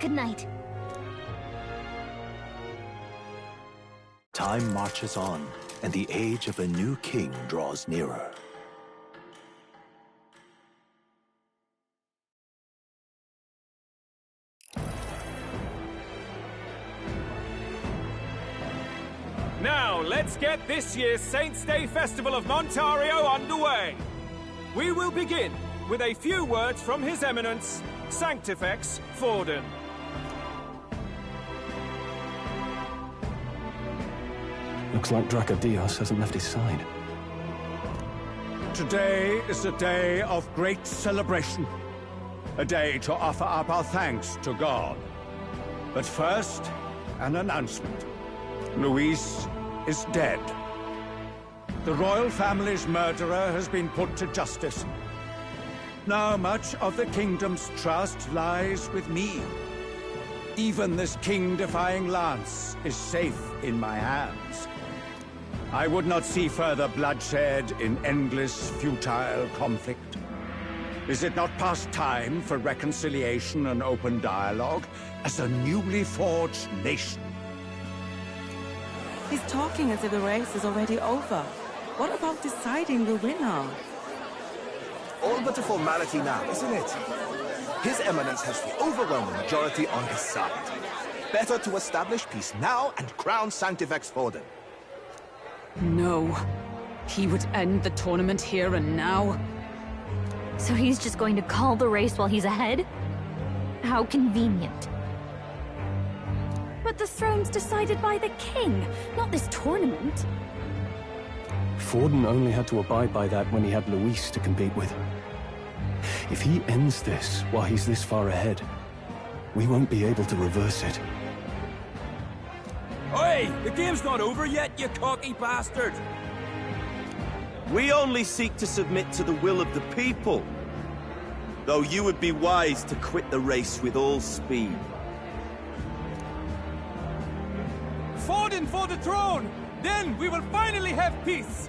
Good night. Time marches on, and the age of a new king draws nearer. Now, let's get this year's Saints' Day Festival of Montario underway. We will begin with a few words from His Eminence, Sanctifex Forden. Looks like Dracodios hasn't left his side. Today is a day of great celebration. A day to offer up our thanks to God. But first, an announcement. Luis is dead. The royal family's murderer has been put to justice. Now much of the kingdom's trust lies with me. Even this king-defying lance is safe in my hands. I would not see further bloodshed in endless, futile conflict. Is it not past time for reconciliation and open dialogue as a newly forged nation? He's talking as if the race is already over. What about deciding the winner? All but a formality now, isn't it? His Eminence has the overwhelming majority on his side. Better to establish peace now and crown Sanctifex Forden. No. He would end the tournament here and now. So he's just going to call the race while he's ahead? How convenient. But the throne's decided by the king, not this tournament. Forden only had to abide by that when he had Luis to compete with. If he ends this while he's this far ahead, we won't be able to reverse it. Oi! The game's not over yet, you cocky bastard! We only seek to submit to the will of the people. Though you would be wise to quit the race with all speed. Forden for the throne! Then we will finally have peace!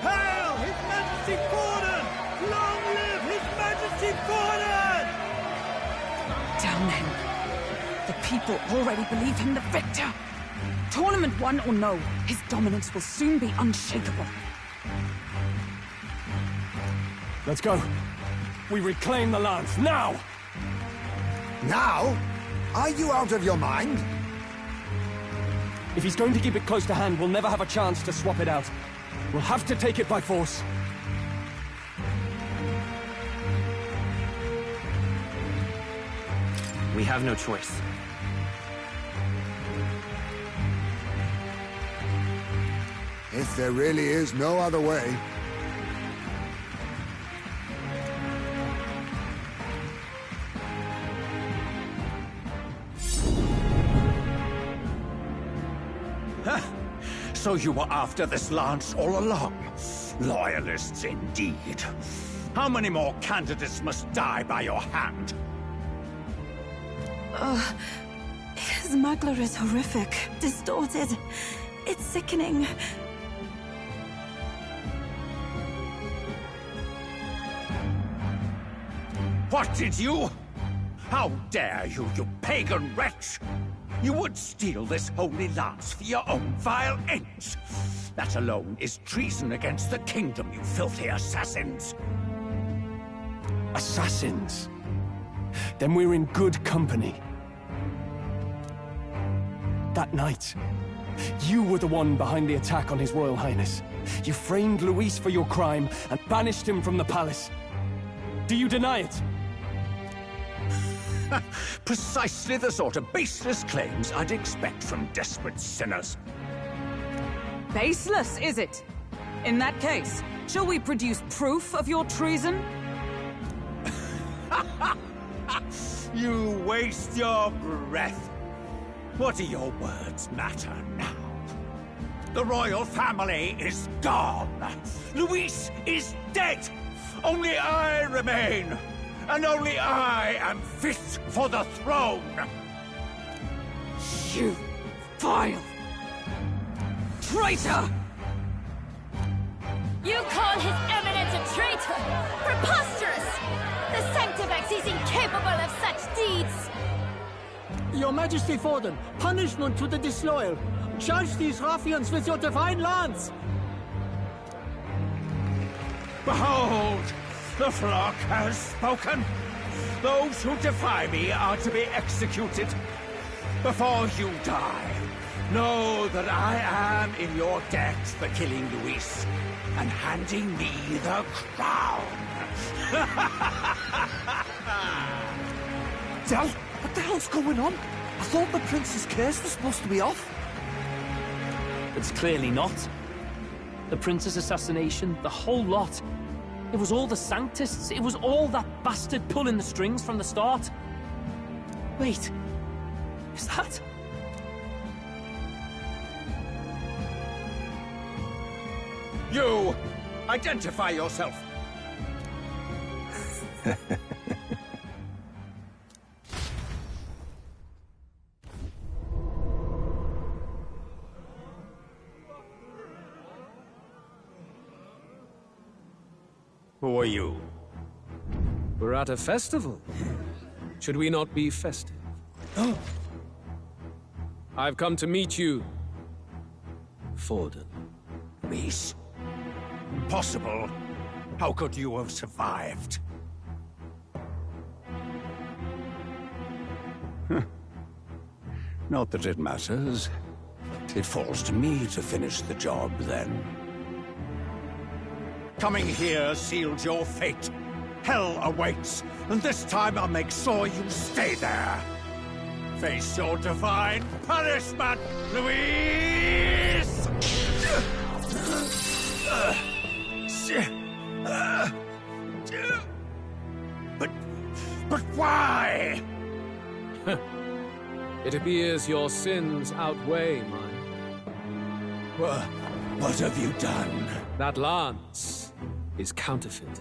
Hail His Majesty Forden! Long live His Majesty Forden! Damn him. The people already believe him the victor. Tournament won or no, his dominance will soon be unshakable. Let's go. We reclaim the lance, now! Now? Are you out of your mind? If he's going to keep it close to hand, we'll never have a chance to swap it out. We'll have to take it by force. We have no choice. If there really is no other way. So you were after this lance all along? Loyalists indeed. How many more candidates must die by your hand? His smuggler is horrific, distorted. It's sickening. What did you? How dare you, you pagan wretch! You would steal this holy lance for your own vile ends. That alone is treason against the kingdom, you filthy assassins. Assassins? Then we're in good company. That night, you were the one behind the attack on His Royal Highness. You framed Luis for your crime and banished him from the palace. Do you deny it? Precisely the sort of baseless claims I'd expect from desperate sinners. Baseless, is it? In that case, shall we produce proof of your treason? You waste your breath. What do your words matter now? The royal family is gone. Luis is dead. Only I remain. And only I am fit for the throne! You vile traitor! You call His Eminence a traitor? Preposterous! The Sanctifex is incapable of such blades! Your Majesty Forden, punishment to the disloyal. Judge these ruffians with your divine lance! Behold! The flock has spoken! Those who defy me are to be executed. Before you die, know that I am in your debt for killing Luis and handing me the crown. Del, what the hell's going on? I thought the prince's curse was supposed to be off. It's clearly not. The prince's assassination, the whole lot. It was all the Sanctists. It was all that bastard pulling the strings from the start. Wait. Is that... You! Identify yourself! Who are you? We're at a festival. Should we not be festive? Oh. I've come to meet you, Forden. Luis? Impossible. How could you have survived? Not that it matters. It falls to me to finish the job, then. Coming here sealed your fate. Hell awaits, and this time I'll make sure you stay there. Face your divine punishment, Luis! But why? It appears your sins outweigh mine. What have you done? That lance is counterfeit,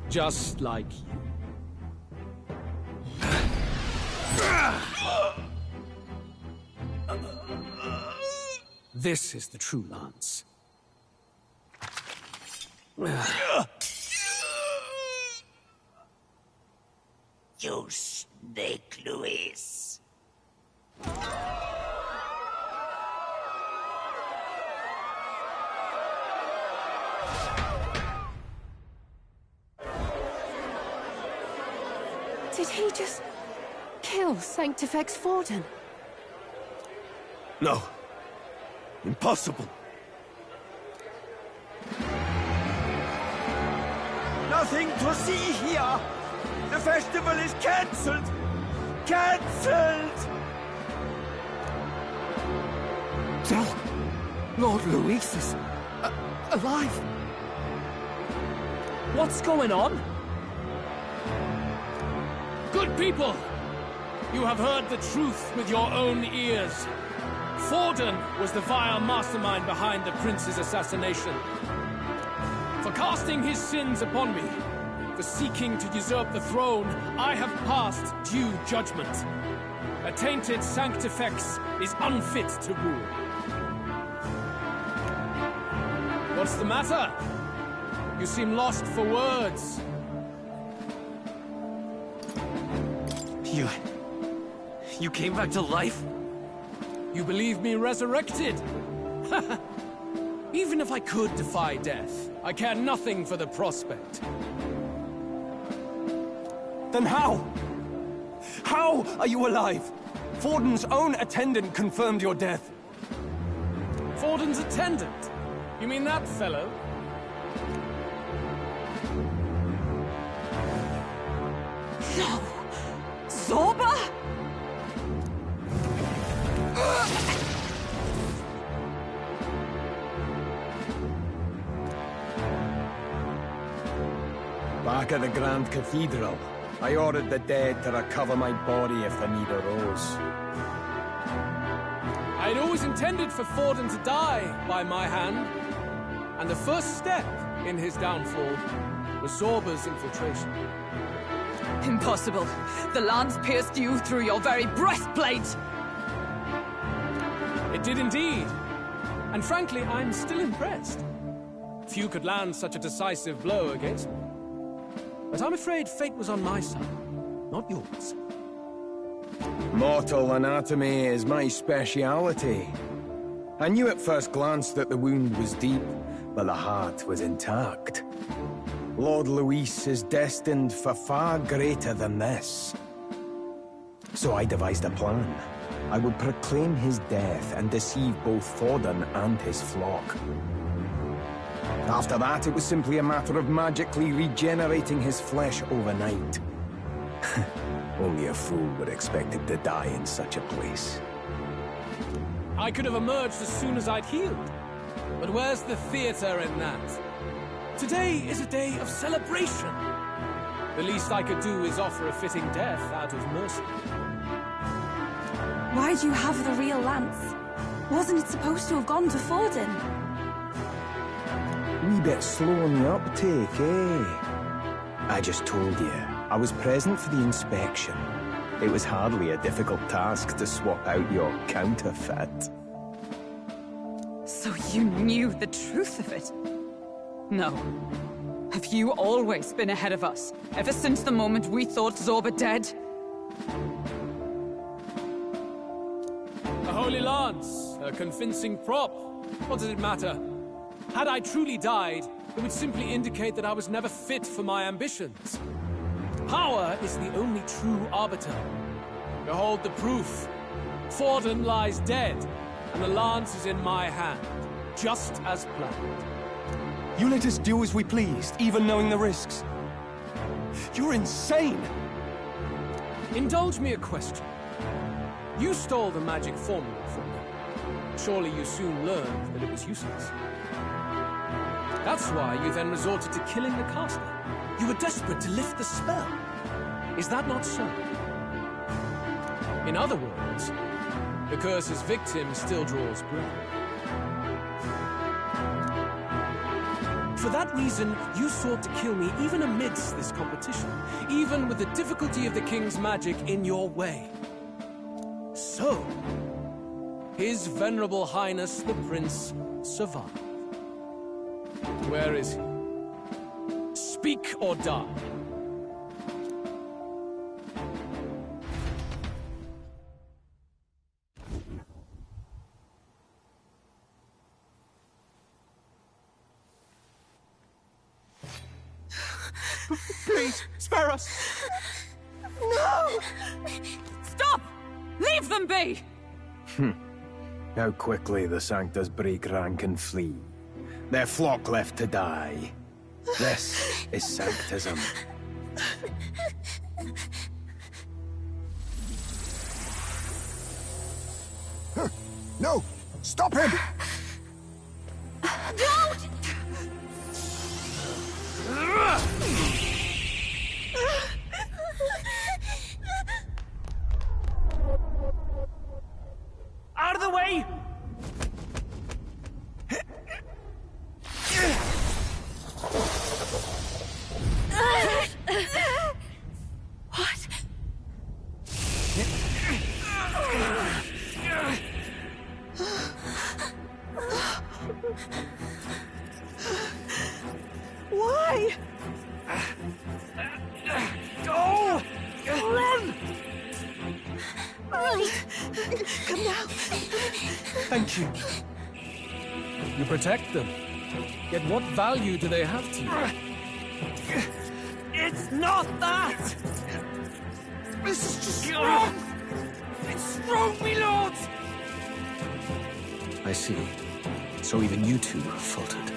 just like you. This is the true lance. You snake, Luis. Did he just kill Sanctifex Forden? No. Impossible. Nothing to see here! The festival is cancelled! Cancelled! Del, Lord Luis is alive. What's going on? Good people! You have heard the truth with your own ears. Forden was the vile mastermind behind the prince's assassination. For casting his sins upon me, for seeking to usurp the throne, I have passed due judgment. A tainted Sanctifex is unfit to rule. What's the matter? You seem lost for words. You came back to life? You believe me resurrected? Even if I could defy death, I care nothing for the prospect. Then how? How are you alive? Forden's own attendant confirmed your death. Forden's attendant? You mean that fellow? No! Zorba? Back at the Grand Cathedral, I ordered the dead to recover my body if the need arose. I had always intended for Forden to die by my hand, and the first step in his downfall was Zorba's infiltration. Impossible. The lance pierced you through your very breastplate! It did indeed. And frankly, I'm still impressed. Few could land such a decisive blow against me. But I'm afraid fate was on my side, not yours. Mortal anatomy is my speciality. I knew at first glance that the wound was deep, but the heart was intact. Lord Luis is destined for far greater than this. So I devised a plan. I would proclaim his death and deceive both Forden and his flock. After that, it was simply a matter of magically regenerating his flesh overnight. Only a fool would expect him to die in such a place. I could have emerged as soon as I'd healed. But where's the theater in that? Today is a day of celebration. The least I could do is offer a fitting death out of mercy. Why'd you have the real lance? Wasn't it supposed to have gone to Forden? Wee bit slow on the uptake, eh? I just told you, I was present for the inspection. It was hardly a difficult task to swap out your counterfeit. So you knew the truth of it? No. Have you always been ahead of us, ever since the moment we thought Zorba dead? A holy lance, a convincing prop. What does it matter? Had I truly died, it would simply indicate that I was never fit for my ambitions. Power is the only true arbiter. Behold the proof. Forden lies dead, and the lance is in my hand, just as planned. You let us do as we pleased, even knowing the risks. You're insane! Indulge me a question. You stole the magic formula from me. Surely you soon learned that it was useless. That's why you then resorted to killing the caster. You were desperate to lift the spell. Is that not so? In other words, the curse's victim still draws breath. For that reason, you sought to kill me even amidst this competition, even with the difficulty of the king's magic in your way. So, His Venerable Highness the Prince survived. Where is he? Speak or die. Please, spare us! No! Stop! Leave them be! How quickly the Sanctus break rank and flee. Their flock left to die. This is Sanctism. No! Stop him! Don't! Out of the way! What? Why? Go! Run! Come now. Thank you. You protect them. Yet what value do they have to you? It's not that! This is just wrong! It's wrong, my lord! I see. So even you two have faltered.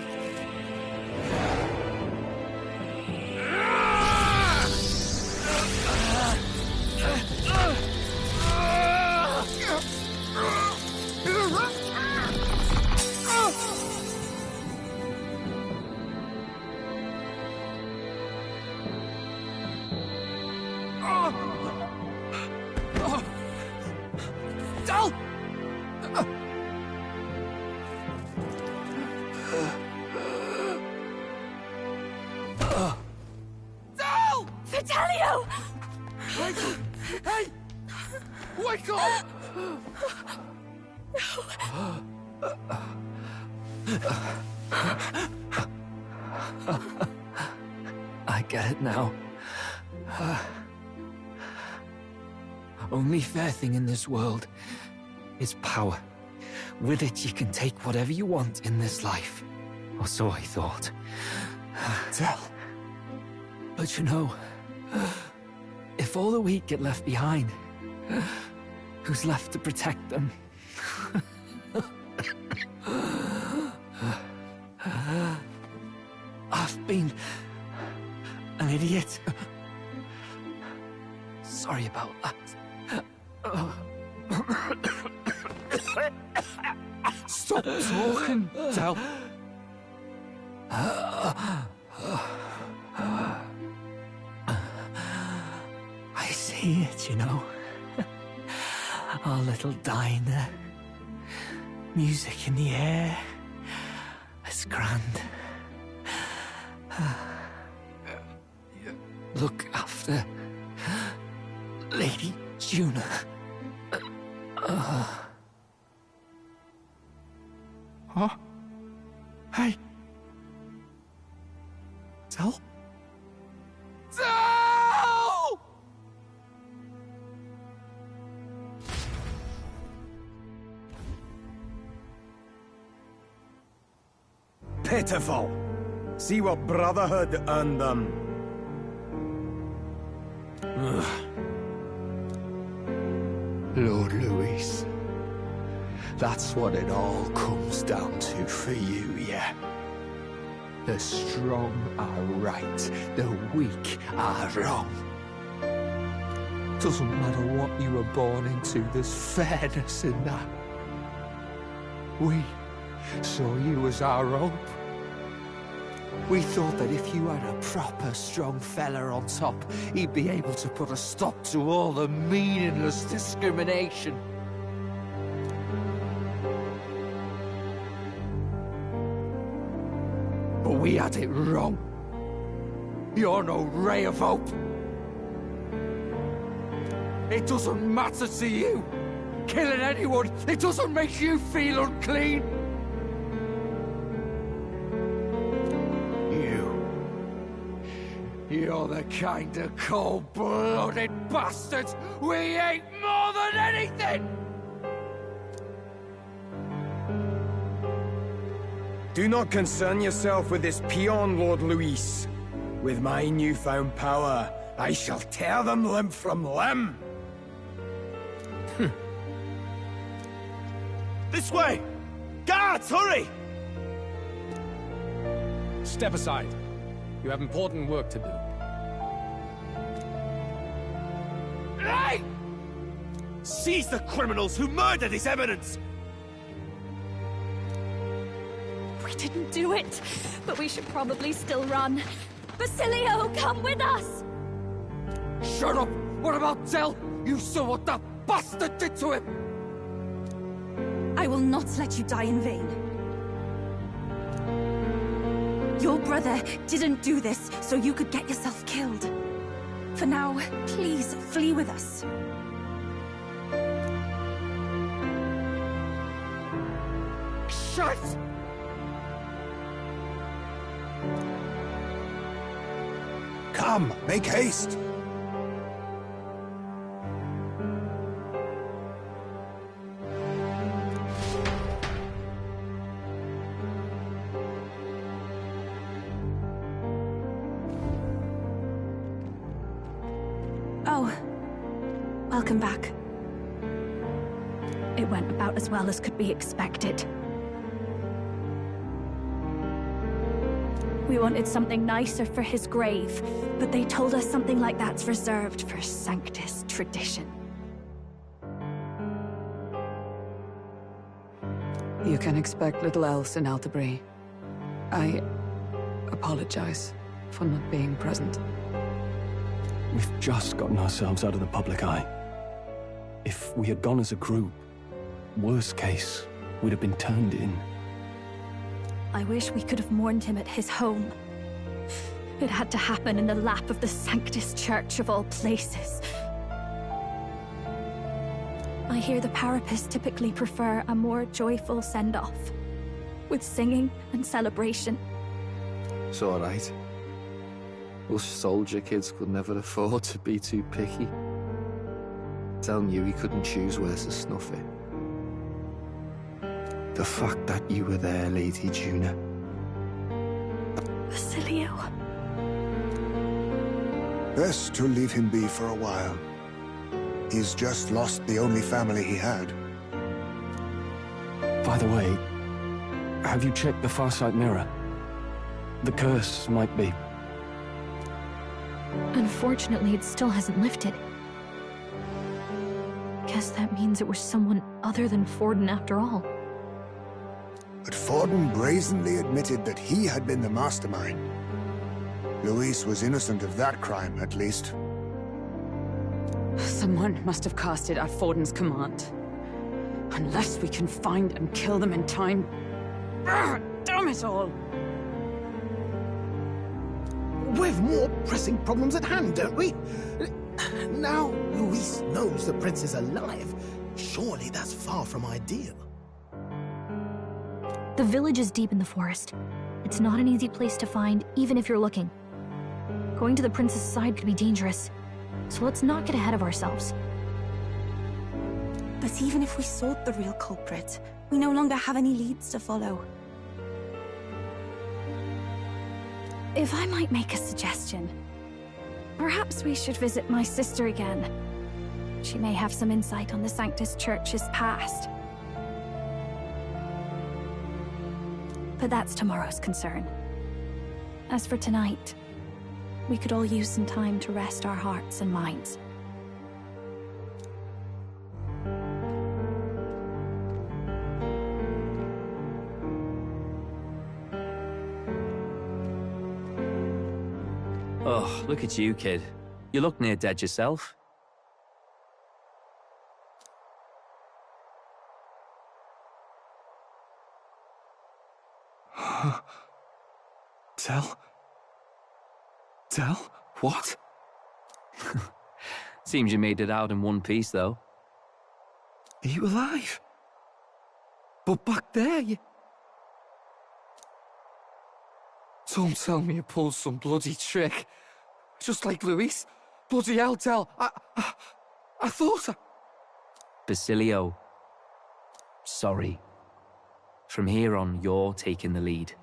Vitelio! Hey! Wake up! I get it now. only fair thing in this world is power. With it, you can take whatever you want in this life. Or so I thought. Tell. But you know, if all the weak get left behind, who's left to protect them? I've been an idiot. Sorry about that. Stop talking, Del. I see it, you know. Our little diner. Music in the air. It's grand. Look after Lady Juna. Huh? Hey. Del? Del! Pitiful. See what Brotherhood earned them. Lord Louis, that's what it all comes down to for you, yeah? The strong are right, the weak are wrong. Doesn't matter what you were born into, there's fairness in that. We saw you as our hope. We thought that if you had a proper strong fella on top, he'd be able to put a stop to all the meaningless discrimination. But we had it wrong. You're no ray of hope. It doesn't matter to you. Killing anyone, it doesn't make you feel unclean. You're the kind of cold-blooded bastards we hate more than anything! Do not concern yourself with this peon, Lord Louis. With my newfound power, I shall tear them limb from limb. This way! Guards, hurry! Step aside. You have important work to do. Hey! Seize the criminals who murdered His Eminence! We didn't do it, but we should probably still run. Basilio, come with us! Shut up! What about Del? You saw what that bastard did to him! I will not let you die in vain. Your brother didn't do this so you could get yourself killed. For now, please flee with us. Shut! Come, make haste. Oh, welcome back. It went about as well as could be expected. We wanted something nicer for his grave, but they told us something like that's reserved for Sanctus tradition. You can expect little else in Altabri. I apologize for not being present. We've just gotten ourselves out of the public eye. If we had gone as a group, worst case, we'd have been turned in. I wish we could have mourned him at his home. It had to happen in the lap of the Sanctus Church of all places. I hear the Parapists typically prefer a more joyful send-off, with singing and celebration. It's all right. Us soldier kids could never afford to be too picky. Del knew he couldn't choose where to snuff it. The fact that you were there, Lady Juna. Basilio. Best to leave him be for a while. He's just lost the only family he had. By the way, have you checked the Farsight mirror? The curse might be... Unfortunately, it still hasn't lifted. Guess that means it was someone other than Forden after all. But Forden brazenly admitted that he had been the mastermind. Luis was innocent of that crime, at least. Someone must have cast it at Forden's command. Unless we can find and kill them in time... Damn it all! We've more pressing problems at hand, don't we? Now Luis knows the prince is alive. Surely that's far from ideal. The village is deep in the forest. It's not an easy place to find, even if you're looking. Going to the prince's side could be dangerous, so let's not get ahead of ourselves. But even if we sought the real culprit, we no longer have any leads to follow. If I might make a suggestion, perhaps we should visit my sister again. She may have some insight on the Sanctus Church's past. But that's tomorrow's concern. As for tonight, we could all use some time to rest our hearts and minds. Oh, look at you, kid. You look near dead yourself. Del? What? Seems you made it out in one piece, though. Are you alive? But back there, you... Don't tell me you pulled some bloody trick. Just like Luis. Bloody hell, Del. I thought I... Basilio. Sorry. From here on, you're taking the lead.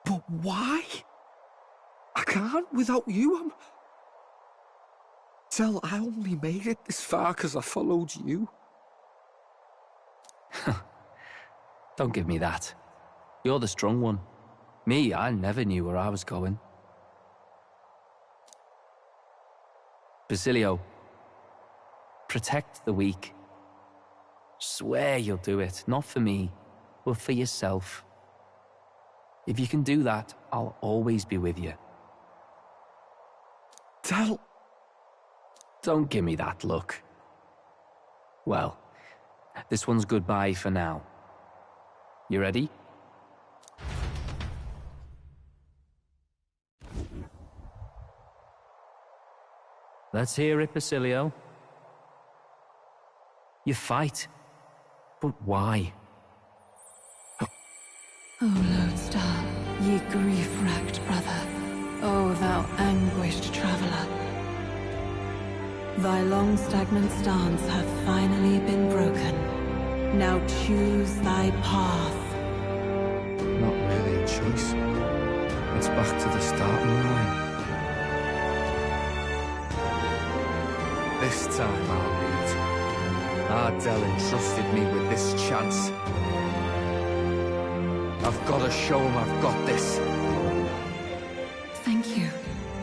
But why? I can't without you. Del, I only made it this far because I followed you. Don't give me that. You're the strong one. Me, I never knew where I was going. Basilio, protect the weak. Swear you'll do it, not for me, but for yourself. If you can do that, I'll always be with you. Del... Don't give me that look. Well, this one's goodbye for now. You ready? Let's hear it, Basilio. You fight. But why? O Lodestar, ye grief-racked brother, O thou anguished traveler. Thy long stagnant stance hath finally been broken. Now choose thy path. Not really a choice. It's back to the starting line. This time I'll lead. Ardell entrusted me with this chance. I've got to show him I've got this. Thank you.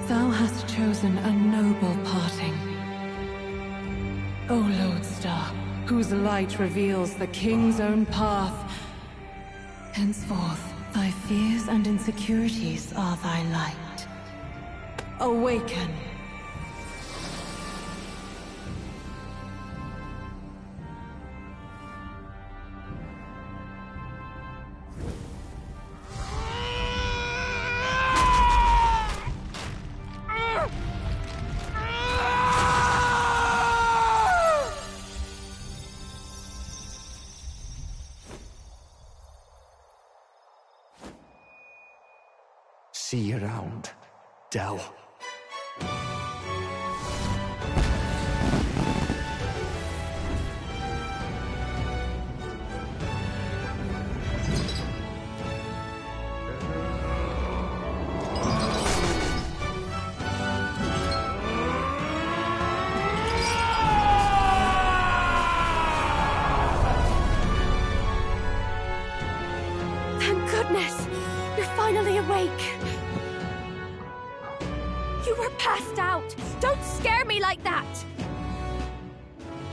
Thou hast chosen a noble parting. O Lodestar, whose light reveals the king's own path. Henceforth, thy fears and insecurities are thy light. Awaken. See you around, Del.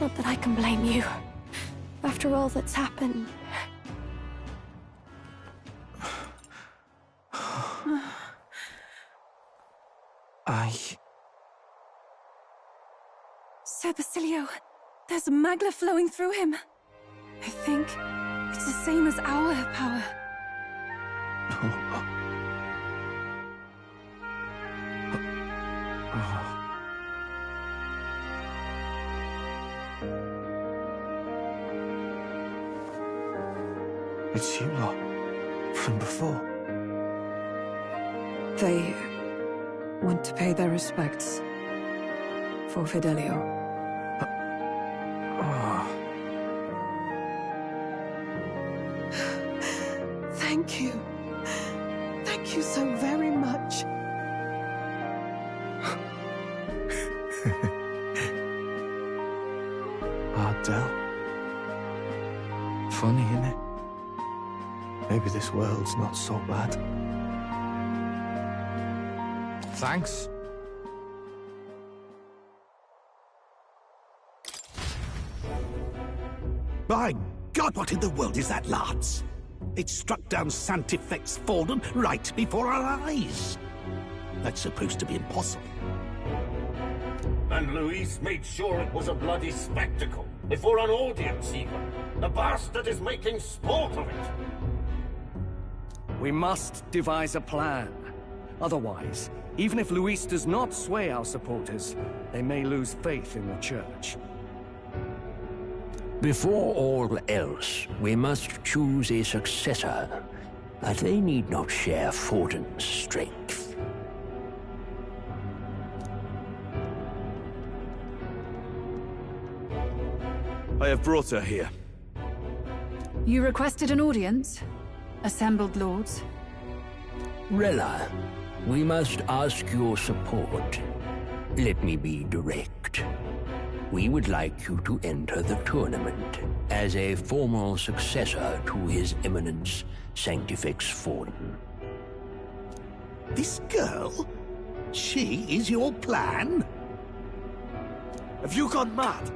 Not that I can blame you. After all that's happened. Sir Basilio, there's magla flowing through him. I think it's the same as our power. It's you lot. From before. They want to pay their respects for Fidelio. Thank you. Thank you so very much. Ardell. Funny, innit? Maybe this world's not so bad. Thanks. By God, what in the world is that, lads? It struck down Sanctifex Forden right before our eyes. That's supposed to be impossible. And Luis made sure it was a bloody spectacle, before an audience even. The bastard is making sport of it. We must devise a plan. Otherwise, even if Luis does not sway our supporters, they may lose faith in the Church. Before all else, we must choose a successor, but they need not share Forden's strength. I have brought her here. You requested an audience? Assembled lords? Rella, we must ask your support. Let me be direct. We would like you to enter the tournament as a formal successor to His Eminence Sanctifex Forden. This girl? She is your plan? Have you gone mad?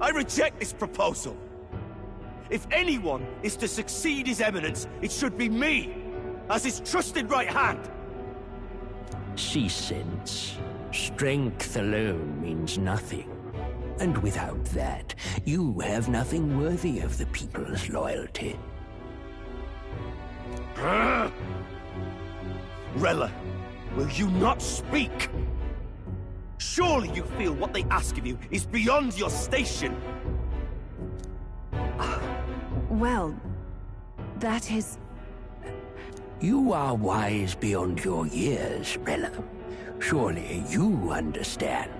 I reject this proposal. If anyone is to succeed His Eminence, it should be me, as his trusted right hand. She sense. Strength alone means nothing. And without that, you have nothing worthy of the people's loyalty. Rella, will you not speak? Surely you feel what they ask of you is beyond your station. Well, that is... You are wise beyond your years, Rella. Surely you understand.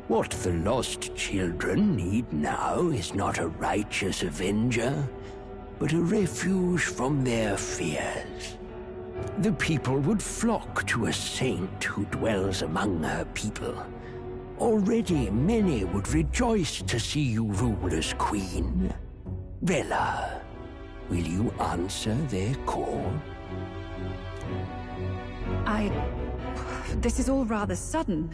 What the lost children need now is not a righteous avenger, but a refuge from their fears. The people would flock to a saint who dwells among her people. Already many would rejoice to see you rule as queen. Rella, will you answer their call? This is all rather sudden.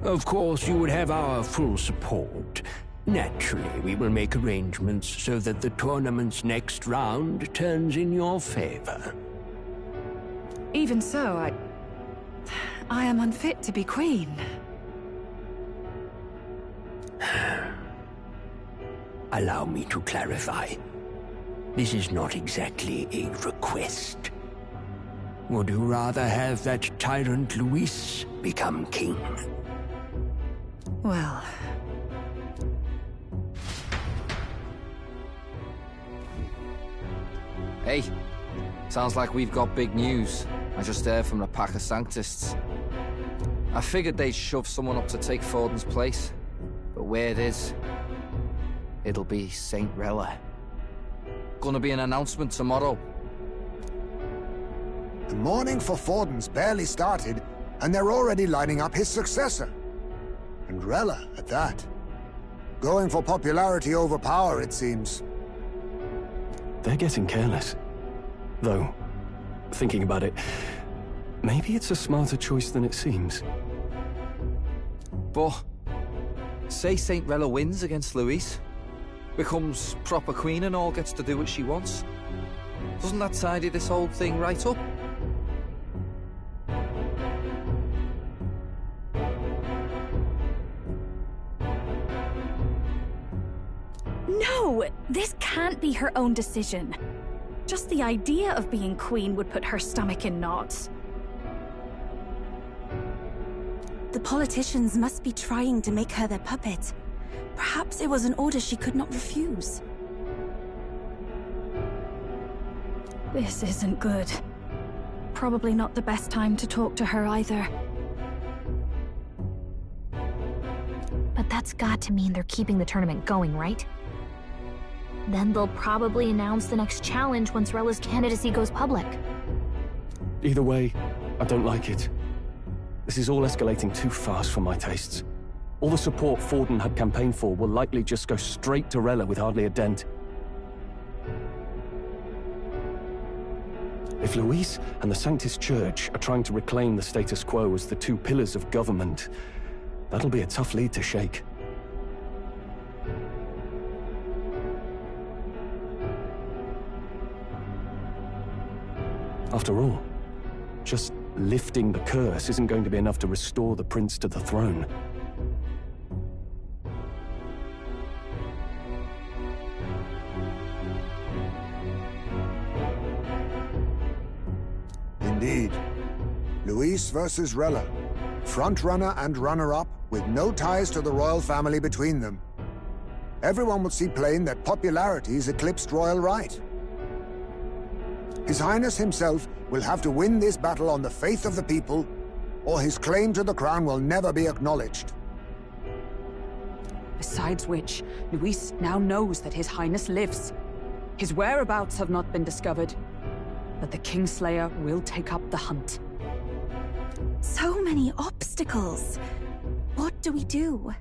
Of course, you would have our full support. Naturally, we will make arrangements so that the tournament's next round turns in your favor. Even so, I am unfit to be queen. Allow me to clarify. This is not exactly a request. Would you rather have that tyrant Luis become king? Well... Hey, sounds like we've got big news. I just heard from the pack of Sanctists. I figured they'd shove someone up to take Forden's place. But where it is, it'll be Saint Rella. Gonna be an announcement tomorrow. The mourning for Forden's barely started, and they're already lining up his successor. And Rella, at that. Going for popularity over power, it seems. They're getting careless. Though, thinking about it, maybe it's a smarter choice than it seems. But Say Saint Rella wins against Luis, becomes proper queen and all, gets to do what she wants. Doesn't that tidy this whole thing right up? No! This can't be her own decision. Just the idea of being queen would put her stomach in knots. The politicians must be trying to make her their puppet. Perhaps it was an order she could not refuse. This isn't good. Probably not the best time to talk to her either. But that's got to mean they're keeping the tournament going, right? Then they'll probably announce the next challenge once Rella's candidacy goes public. Either way, I don't like it. This is all escalating too fast for my tastes. All the support Forden had campaigned for will likely just go straight to Rella with hardly a dent. If Luis and the Sanctus Church are trying to reclaim the status quo as the two pillars of government, that'll be a tough lead to shake. After all, just lifting the curse isn't going to be enough to restore the prince to the throne. Indeed. Luis versus Rella. Front-runner and runner-up, with no ties to the royal family between them. Everyone will see plain that popularity's eclipsed royal right. His Highness himself will have to win this battle on the faith of the people, or his claim to the crown will never be acknowledged. Besides which, Luis now knows that His Highness lives. His whereabouts have not been discovered, but the Kingslayer will take up the hunt. So many obstacles. What do we do?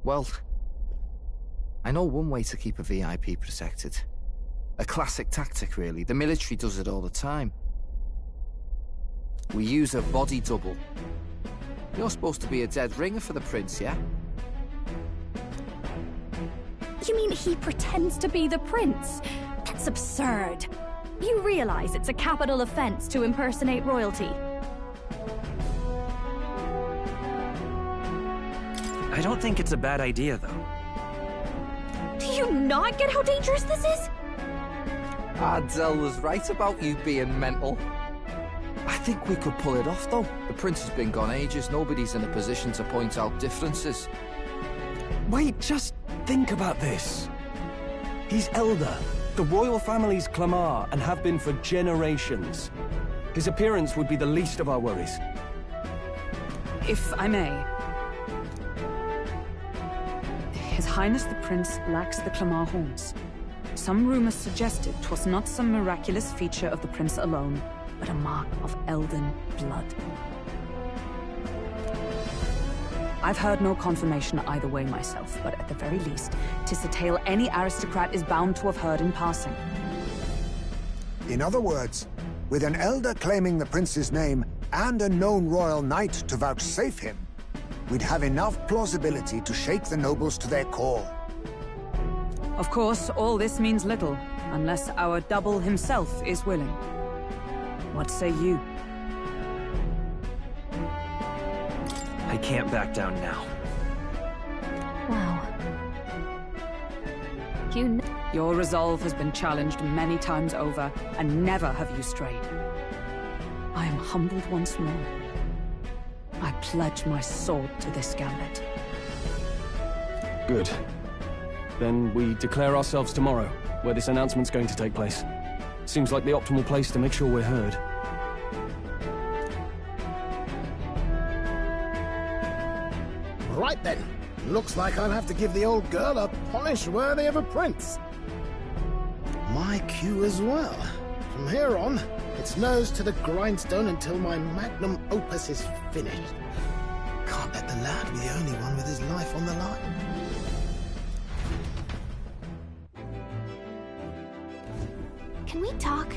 Well, I know one way to keep a VIP protected. A classic tactic, really. The military does it all the time. We use a body double. You're supposed to be a dead ringer for the prince, yeah? You mean he pretends to be the prince? That's absurd. You realize it's a capital offense to impersonate royalty. I don't think it's a bad idea, though. Do you not get how dangerous this is? Ardell was right about you being mental. I think we could pull it off, though. The prince has been gone ages. Nobody's in a position to point out differences. Wait, just think about this. He's elder, the royal family's Clamar, and have been for generations. His appearance would be the least of our worries. If I may. His Highness the Prince lacks the Clamar horns. Some rumors suggested 'twas not some miraculous feature of the prince alone, but a mark of elden blood. I've heard no confirmation either way myself, but at the very least, 'tis a tale any aristocrat is bound to have heard in passing. In other words, with an elder claiming the prince's name and a known royal knight to vouchsafe him, we'd have enough plausibility to shake the nobles to their core. Of course, all this means little, unless our double himself is willing. What say you? I can't back down now. Wow. Your resolve has been challenged many times over, and never have you strayed. I am humbled once more. I pledge my sword to this gambit. Good. Then we declare ourselves tomorrow, where this announcement's going to take place. Seems like the optimal place to make sure we're heard. Right then. Looks like I'll have to give the old girl a polish worthy of a prince. My cue as well. From here on, it's nose to the grindstone until my magnum opus is finished. Can't let the lad be the only one with his life on the line. Can we talk?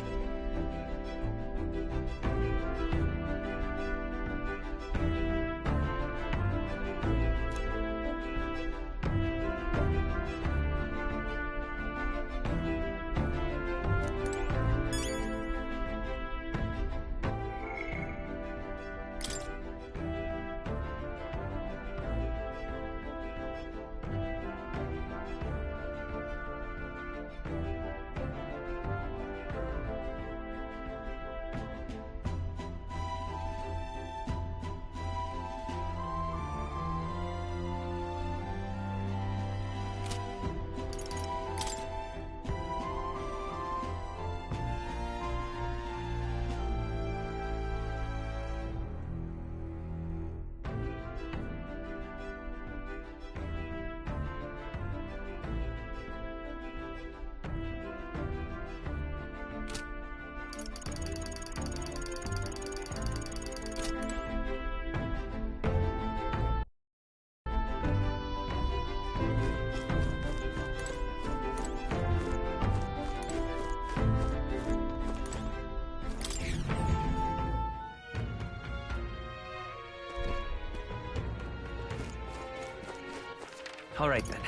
All right, then.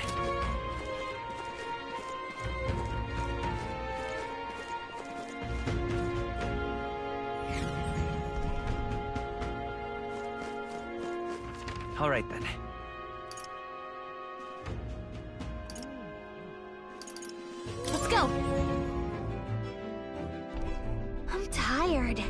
All right, then. Let's go! I'm tired.